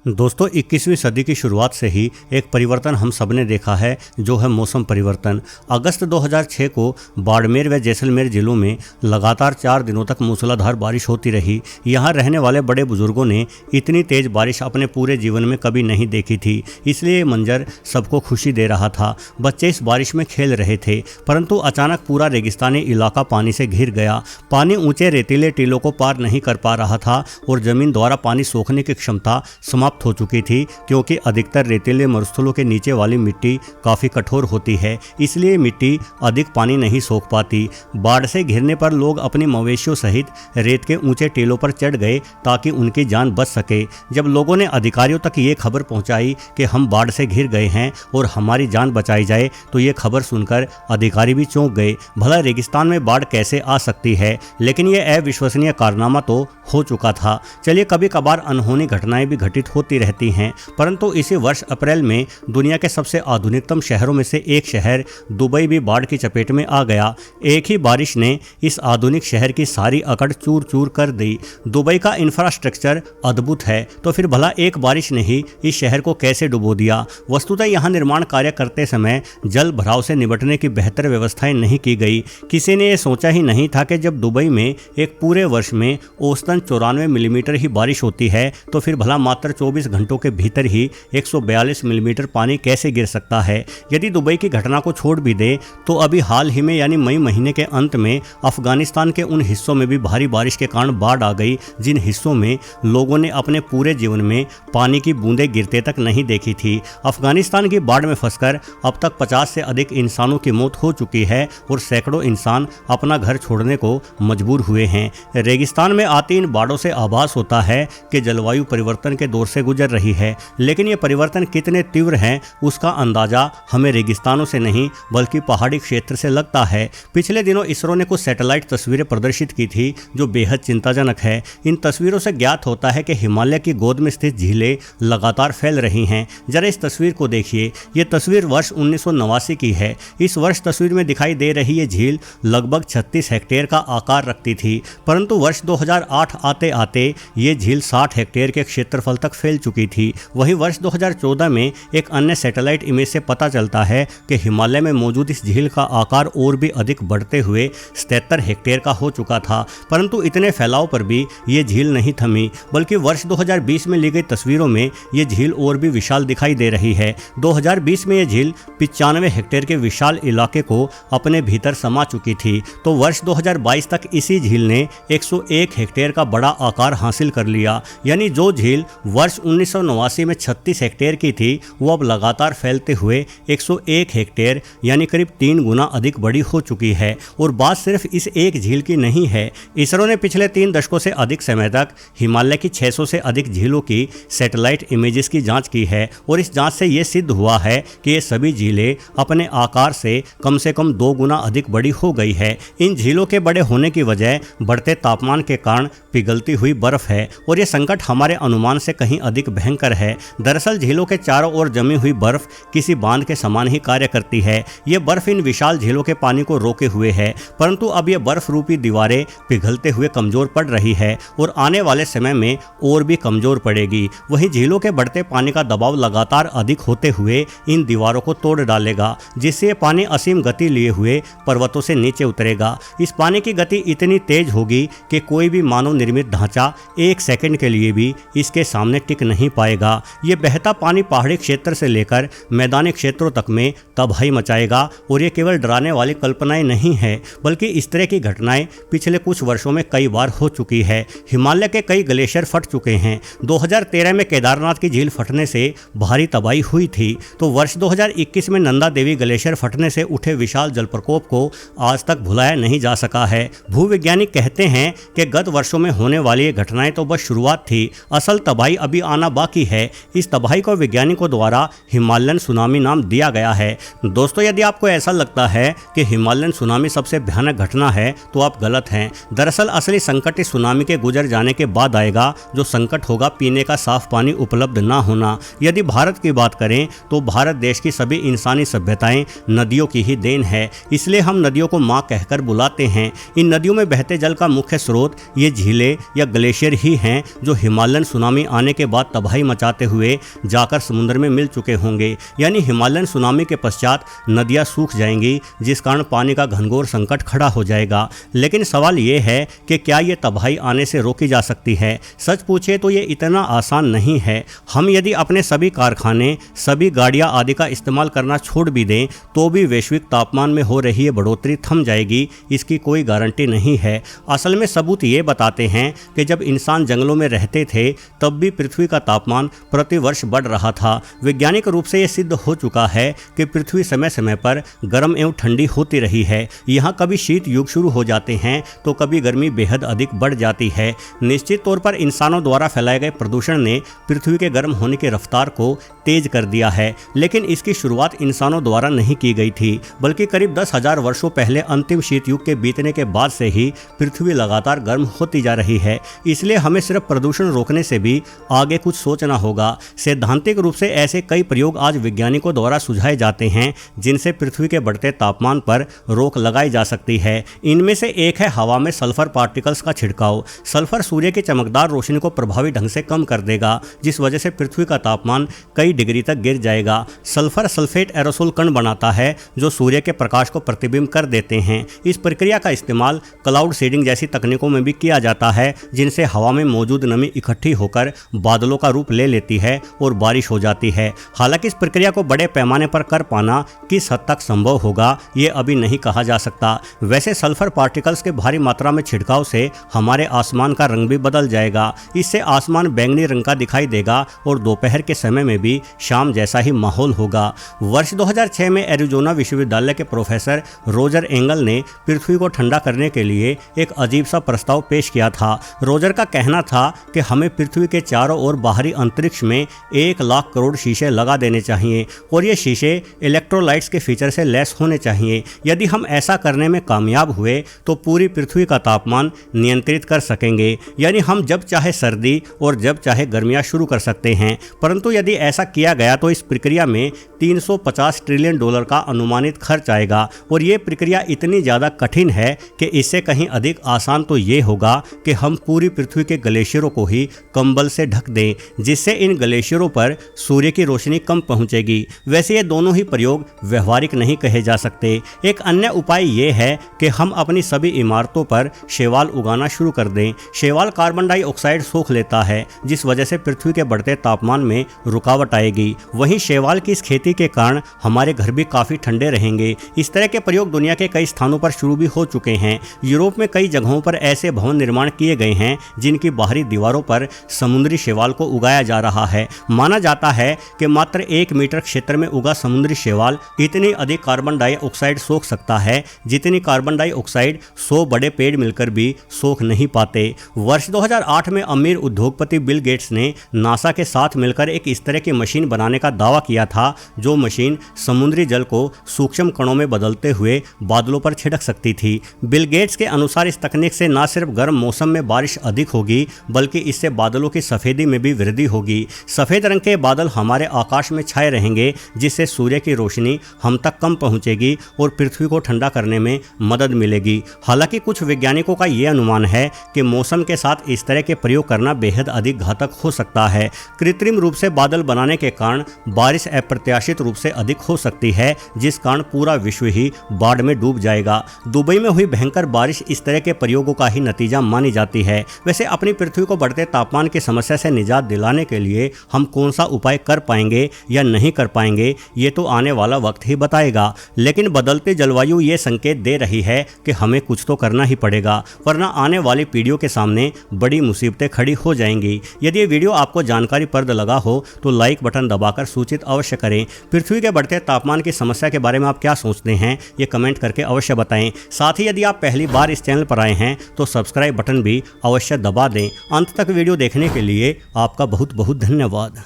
दोस्तों 21वीं सदी की शुरुआत से ही एक परिवर्तन हम सब ने देखा है, जो है मौसम परिवर्तन। अगस्त 2006 को बाड़मेर व जैसलमेर जिलों में लगातार 4 दिनों तक मूसलाधार बारिश होती रही। यहाँ रहने वाले बड़े बुजुर्गों ने इतनी तेज बारिश अपने पूरे जीवन में कभी नहीं देखी थी, इसलिए ये मंजर सबको खुशी दे रहा था। बच्चे इस बारिश में खेल रहे थे, परंतु अचानक पूरा रेगिस्तानी इलाका पानी से घिर गया। पानी ऊंचे रेतीले टीलों को पार नहीं कर पा रहा था और जमीन द्वारा पानी सोखने की क्षमता समाप्त हो चुकी थी, क्योंकि अधिकतर रेतीले मरुस्थलों के नीचे वाली मिट्टी काफ़ी कठोर होती है, इसलिए मिट्टी अधिक पानी नहीं सोख पाती। बाढ़ से घिरने पर लोग अपने मवेशियों सहित रेत के ऊंचे टीलों पर चढ़ गए ताकि उनकी जान बच सके। जब लोगों ने अधिकारियों तक ये खबर पहुंचाई कि हम बाढ़ से घिर गए हैं और हमारी जान बचाई जाए, तो ये खबर सुनकर अधिकारी भी चौंक गए। भला रेगिस्तान में बाढ़ कैसे आ सकती है, लेकिन यह अविश्वसनीय कारनामा तो हो चुका था। चलिए, कभी कभार अनहोनी घटनाएं भी घटित होती रहती हैं, परंतु इसी वर्ष अप्रैल में दुनिया के सबसे आधुनिकतम शहरों में से एक शहर दुबई भी बाढ़ की चपेट में आ गया। एक ही बारिश ने इस आधुनिक शहर की सारी अकड़ चूर चूर कर दी। दुबई का इंफ्रास्ट्रक्चर अद्भुत है, तो फिर भला एक बारिश ने ही इस शहर को कैसे डुबो दिया। वस्तुतः यहाँ निर्माण कार्य करते समय जल भराव से निपटने की बेहतर व्यवस्थाएं नहीं की गई। किसी ने यह सोचा ही नहीं था कि जब दुबई में एक पूरे वर्ष में औसतन 94 मिलीमीटर ही बारिश होती है, तो फिर भला मात्र 24 घंटों के भीतर ही 142 मिलीमीटर पानी कैसे गिर सकता है। यदि दुबई की घटना को छोड़ भी दे, तो अभी हाल ही में यानी मई महीने के अंत में अफगानिस्तान के उन हिस्सों में भी भारी बारिश के कारण बाढ़ आ गई, जिन हिस्सों में लोगों ने अपने पूरे जीवन में पानी की बूंदें गिरते तक नहीं देखी थी। अफगानिस्तान की बाढ़ में फंसकर अब तक 50 से अधिक इंसानों की मौत हो चुकी है और सैकड़ों इंसान अपना घर छोड़ने को मजबूर हुए हैं। रेगिस्तान में आती इन बाढ़ों से आभास होता है कि जलवायु परिवर्तन के दौर से गुजर रही है, लेकिन ये परिवर्तन कितने तीव्र हैं उसका अंदाजा हमें रेगिस्तानों से नहीं बल्कि पहाड़ी क्षेत्र से लगता है। पिछले दिनों इसरो ने कुछ सैटेलाइट तस्वीरें प्रदर्शित की थी, जो बेहद चिंताजनक है। इन तस्वीरों से ज्ञात होता है कि हिमालय की गोद में स्थित झीलें लगातार फैल रही हैं। जरा इस तस्वीर को देखिए। ये तस्वीर वर्ष 1989 की है। इस वर्ष तस्वीर में दिखाई दे रही ये झील लगभग 36 हेक्टेयर का आकार रखती थी, परंतु वर्ष 2008 आते आते ये झील 60 हेक्टेयर के क्षेत्रफल तक फैल चुकी थी। वहीं वर्ष 2014 में एक अन्य सैटेलाइट इमेज से पता चलता है कि हिमालय में मौजूद इस झील का आकार और भी अधिक बढ़ते हुए 77 हेक्टेयर का हो चुका था, परंतु इतने फैलाव पर भी ये झील नहीं थमी, बल्कि वर्ष 2020 में ली गई तस्वीरों में ये झील और भी विशाल दिखाई दे रही है। 2020 में ये झील 95 हेक्टेयर के विशाल इलाके को अपने भीतर समा चुकी थी, तो वर्ष 2022 तक इसी झील ने 101 हेक्टेयर का बड़ा आकार हासिल कर लिया। यानी जो झील वर्ष 1989 में 36 हेक्टेयर की थी, वो अब लगातार फैलते हुए 101 हेक्टेयर यानी करीब 3 गुना अधिक बड़ी हो चुकी है। और बात सिर्फ इस एक झील की नहीं है। इसरो ने पिछले 3 दशकों से अधिक समय तक हिमालय की 600 से अधिक झीलों की सैटेलाइट इमेजेस की जांच की है, और इस जांच से ये सिद्ध हुआ है कि ये सभी झीलें अपने आकार से कम 2 गुना अधिक बड़ी हो गई है। इन झीलों के बड़े होने की वजह बढ़ते तापमान के कारण पिघलती हुई बर्फ है, और ये संकट हमारे अनुमान से कहीं अधिक भयंकर है। दरअसल झीलों के चारों ओर जमी हुई बर्फ किसी बांध के समान ही कार्य करती है। ये बर्फ इन विशाल झीलों के पानी को रोके हुए है, परंतु अब ये बर्फ रूपी दीवारें पिघलते हुए कमजोर पड़ रही है और आने वाले समय में और भी कमजोर पड़ेगी। वहीं झीलों के बढ़ते पानी का दबाव लगातार अधिक होते हुए इन दीवारों को तोड़ डालेगा, जिससे पानी असीम गति लिए हुए पर्वतों से नीचे उतरेगा। इस पानी की गति इतनी तेज होगी कि कोई भी मानव निर्मित ढांचा 1 सेकंड के लिए भी इसके सामने टिक नहीं पाएगा। ये बहता पानी पहाड़ी क्षेत्र से लेकर मैदानी क्षेत्रों तक में तबाही मचाएगा, और ये केवल डराने वाली कल्पनाएं नहीं है, बल्कि इस तरह की घटनाएं पिछले कुछ वर्षों में कई बार हो चुकी है। हिमालय के कई ग्लेशियर फट चुके हैं। 2013 में केदारनाथ की झील फटने से भारी तबाही हुई थी, तो वर्ष 2021 में नंदा देवी ग्लेशियर फटने से उठे विशाल जल प्रकोप को आज तक भुलाया नहीं जा सका है। भूवैज्ञानिक कहते हैं कि गत वर्षों में होने वाली ये घटनाएं तो बस शुरुआत थी, असल तबाही अभी आना बाकी है। इस तबाही को वैज्ञानिकों द्वारा हिमालयन सुनामी नाम दिया गया है। दोस्तों, यदि आपको ऐसा लगता है कि हिमालयन सुनामी सबसे भयानक घटना है, तो आप गलत हैं। दरअसल असली संकट इस सुनामी के गुजर जाने के बाद आएगा, जो संकट होगा पीने का साफ पानी उपलब्ध ना होना। यदि भारत की बात करें, तो भारत देश की सभी इंसानी सभ्यताएं नदियों की ही देन है, इसलिए हम नदियों को माँ कहकर बुलाते हैं। इन नदियों में बहते जल का मुख्य स्रोत ये झीलें या ग्लेशियर ही हैं, जो हिमालयन सुनामी आने के बाद तबाही मचाते हुए जाकर समुद्र में मिल चुके होंगे। यानी हिमालयन सुनामी के पश्चात नदियाँ सूख जाएंगी, जिस कारण पानी का घनघोर संकट खड़ा हो जाएगा। लेकिन सवाल ये है कि क्या ये तबाही आने से रोकी जा सकती है? सच पूछे तो ये इतना आसान नहीं है। हम यदि अपने सभी कारखाने, सभी गाड़ियाँ आदि का इस्तेमाल करना छोड़ भी दें तो भी वैश्विक तापमान में हो रही ये बढ़ोतरी थम जाएगी, इसकी कोई गारंटी नहीं है। असल में सबूत ये बताते हैं कि जब इंसान जंगलों में रहते थे तब भी पृथ्वी का तापमान प्रतिवर्ष बढ़ रहा था। वैज्ञानिक रूप से यह सिद्ध हो चुका है कि पृथ्वी समय समय पर गर्म एवं ठंडी होती रही है। यहाँ कभी शीत युग शुरू हो जाते हैं तो कभी गर्मी बेहद अधिक बढ़ जाती है। निश्चित तौर पर इंसानों द्वारा फैलाए गए प्रदूषण ने पृथ्वी के गर्म होने की रफ्तार को तेज कर दिया है, लेकिन इसकी शुरुआत इंसानों द्वारा नहीं की गई थी, बल्कि करीब 10,000 वर्षों पहले अंतिम शीत युग के बीतने के बाद से ही पृथ्वी लगातार गर्म होती जा रही है। इसलिए हमें सिर्फ प्रदूषण रोकने से भी आगे कुछ सोचना होगा। सैद्धांतिक रूप से ऐसे कई प्रयोग आज वैज्ञानिकों द्वारा सुझाए जाते हैं जिनसे पृथ्वी के बढ़ते तापमान पर रोक लगाई जा सकती है। इनमें से एक है हवा में सल्फर पार्टिकल्स का छिड़काव। सल्फर सूर्य की चमकदार रोशनी को प्रभावी ढंग से कम कर देगा, जिस वजह से पृथ्वी का तापमान कई डिग्री तक गिर जाएगा। सल्फर सल्फेट एरोसोल कण बनाता है जो सूर्य के प्रकाश को प्रतिबिंब कर देते हैं। इस प्रक्रिया का इस्तेमाल क्लाउड सीडिंग जैसी तकनीकों में भी किया जाता है, जिनसे हवा में मौजूद नमी इकट्ठी होकर बादलों का रूप ले लेती है और बारिश हो जाती है। हालांकि इस प्रक्रिया को बड़े पैमाने पर कर पाना किस हद तक संभव होगा ये अभी नहीं कहा जा सकता। वैसे सल्फर पार्टिकल्स के भारी मात्रा में छिड़काव से हमारे आसमान का रंग भी बदल जाएगा। इससे आसमान बैंगनी रंग का दिखाई देगा और दोपहर के समय में भी शाम जैसा ही माहौल होगा। वर्ष 2006 में एरिजोना विश्वविद्यालय के प्रोफेसर रोजर एंगल ने पृथ्वी को ठंडा करने के लिए एक अजीब सा प्रस्ताव पेश किया था। रोजर का कहना था कि हमें पृथ्वी के चारों ओर बाहरी अंतरिक्ष में 1 लाख करोड़ शीशे लगा देने चाहिए और ये शीशे इलेक्ट्रोलाइट्स के फीचर से लैस होने चाहिए। यदि हम ऐसा करने में कामयाब हुए तो पूरी पृथ्वी का तापमान नियंत्रित कर सकेंगे। यानी हम जब चाहे सर्दी और जब चाहे गर्मियाँ शुरू कर सकते हैं। परंतु यदि ऐसा किया गया तो इस प्रक्रिया में $350 ट्रिलियन का अनुमानित खर्च आएगा और ये प्रक्रिया इतनी ज़्यादा कठिन है कि इससे कहीं अधिक आसान तो ये होगा कि हम पूरी पृथ्वी के ग्लेशियरों को ही कंबल से ढक दें, जिससे इन ग्लेशियरों पर सूर्य की रोशनी कम पहुंचेगी। वैसे ये दोनों ही प्रयोग व्यवहारिक नहीं कहे जा सकते। एक अन्य उपाय ये है कि हम अपनी सभी इमारतों पर शैवाल उगाना शुरू कर दें। शैवाल कार्बन डाइऑक्साइड सोख लेता है, जिस वजह से पृथ्वी के बढ़ते तापमान में रुकावट आएगी। वहीं शैवाल की इस खेती के कारण हमारे घर भी काफ़ी ठंडे रहेंगे। इस तरह के प्रयोग दुनिया के कई स्थानों पर शुरू भी हो चुके हैं। यूरोप में कई जगहों पर ऐसे भवन निर्माण किए गए हैं जिनकी बाहरी दीवारों पर समुद्री शैवाल को उगाया जा रहा है। माना जाता है कि मात्र 1 मीटर क्षेत्र में उगा समुद्री शैवाल इतनी अधिक कार्बन डाइऑक्साइड सोख सकता है जितनी कार्बन डाइऑक्साइड 100 बड़े पेड़ मिलकर भी सोख नहीं पाते। वर्ष 2008 में अमीर उद्योगपति बिल गेट्स ने नासा के साथ मिलकर एक इस तरह की मशीन बनाने का दावा किया था, जो मशीन समुद्री जल को सूक्ष्म कणों में बदलते हुए बादलों पर छिड़क सकती थी। बिल गेट्स के अनुसार इस तकनीक से न सिर्फ गर्म मौसम में बारिश अधिक होगी, बल्कि इससे बादलों की सफ़ेदी में भी वृद्धि होगी। सफ़ेद रंग के बादल हमारे आकाश में छाए रहेंगे, जिससे सूर्य की रोशनी हम तक कम पहुंचेगी और पृथ्वी को ठंडा करने में मदद मिलेगी। हालांकि कुछ वैज्ञानिकों का ये अनुमान है कि मौसम के साथ इस तरह के प्रयोग करना बेहद अधिक घातक हो सकता है। कृत्रिम रूप से बादल बनाने के कारण बारिश अप्रत्याशित रूप से अधिक हो सकती है, जिस कारण पूरा विश्व ही बाढ़ में डूब जाएगा। दुबई में हुई भयंकर बारिश इस तरह के प्रयोगों का ही नतीजा मानी जाती है। वैसे अपनी पृथ्वी को बढ़ते तापमान की समस्या से निजात दिलाने के लिए हम कौन सा उपाय कर पाएंगे या नहीं कर पाएंगे, ये तो आने वाला वक्त ही बताएगा। लेकिन बदलती जलवायु ये संकेत दे रही है कि हमें कुछ तो करना ही पड़ेगा, वरना आने वाली पीढ़ियों के सामने बड़ी मुसीबतें खड़ी हो जाएंगी। यदि ये वीडियो आपको जानकारीप्रद लगा हो तो लाइक बटन दबाकर सूचित अवश्य करें। पृथ्वी के बढ़ते तापमान की समस्या के बारे में आप क्या सोचते हैं, ये कमेंट करके अवश्य बताएं। साथ ही यदि आप पहली बार इस चैनल पर आए हैं तो सब्सक्राइब बटन भी अवश्य दबा दें। अंत तक वीडियो देखने के लिए आपका बहुत बहुत धन्यवाद।